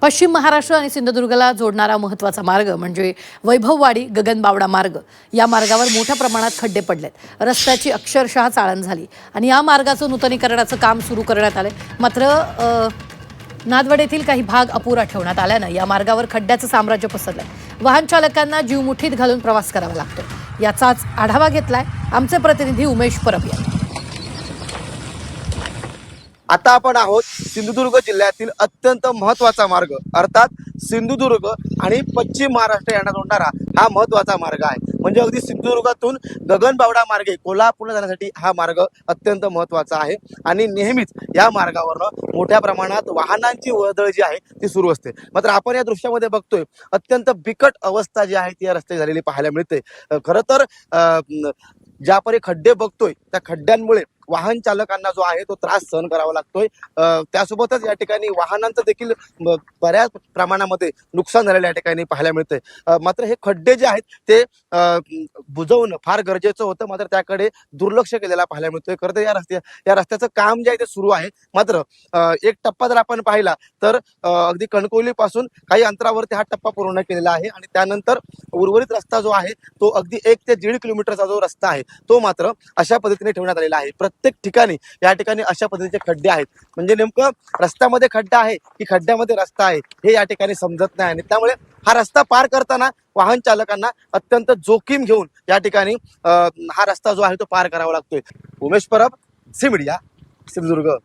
पश्चिम महाराष्ट्र आणि सिंधुदुर्गला जोडणारा महत्त्वाचा मार्ग म्हणजे वैभववाडी गगनबावडा मार्ग। या मार्गावर मोठ्या प्रमाणात खड्डे पडलेत, रस्त्याची अक्षरशः चाळण झाली आणि या मार्गाचं नूतनीकरणाचं काम सुरू करण्यात आले। मात्र नादवड येथील काही भाग अपुरा ठेवण्यात आल्यानं या मार्गावर खड्ड्याचं साम्राज्य पसरलंय। वाहन चालकांना जीव मुठीत घालून प्रवास करावा लागतो। याचाच आढावा घेतलाय आमचे प्रतिनिधी उमेश परब यांनी। आता आपण आहोत सिंधुदुर्ग जिल्ह्यातील अत्यंत महत्त्वाचा मार्ग, अर्थात सिंधुदुर्ग आणि पश्चिम महाराष्ट्र यांना जोडणारा हा महत्त्वाचा मार्ग आहे। म्हणजे अगदी सिंधुदुर्गातून गगनबावडा मार्गे कोल्हापूरला जाण्यासाठी हा मार्ग अत्यंत महत्त्वाचा आहे आणि नेहमीच या मार्गावरनं मोठ्या प्रमाणात वाहनांची वर्दळ जी आहे ती सुरू असते। मात्र आपण या दृश्यामध्ये बघतोय अत्यंत बिकट अवस्था जी आहे ती या रस्त्याची झालेली पाहायला मिळते। खरं तर ज्या परी खड्डे बघतोय त्या खड्ड्यांमुळे वाहन चालकांना जो आहे तो त्रास सहन करावा लागतोय। त्यासोबतच या ठिकाणी वाहनांचं देखील बऱ्याच प्रमाणामध्ये नुकसान झालेलं या ठिकाणी पाहायला मिळतंय। मात्र हे खड्डे जे आहेत ते बुजवणं फार गरजेचं होतं, मात्र त्याकडे दुर्लक्ष केलेला पाहायला मिळतोय। खरं तर या रस्त्याचं काम जे आहे ते सुरू आहे। मात्र एक टप्पा जर आपण पाहिला तर अगदी कणकवली पासून काही अंतरावरती हा टप्पा पूर्ण केलेला आहे आणि त्यानंतर उर्वरित रस्ता जो आहे तो अगदी 1 ते 1.5 किलोमीटरचा जो रस्ता आहे तो मात्र अशा पद्धतीने ठेवण्यात आलेला आहे। प्रत्येक ठिकाणी या ठिकाणी अशा पद्धतीचे खड्डे आहेत, म्हणजे नेमकं रस्त्यामध्ये खड्डा आहे की खड्ड्यामध्ये रस्ता आहे हे या ठिकाणी समजत नाही आणि त्यामुळे हा रस्ता पार करताना वाहन चालकांना अत्यंत जोखीम घेऊन या ठिकाणी हा रस्ता जो आहे तो पार करावा लागतोय। Umesh Parab, C media, Sindhudurg.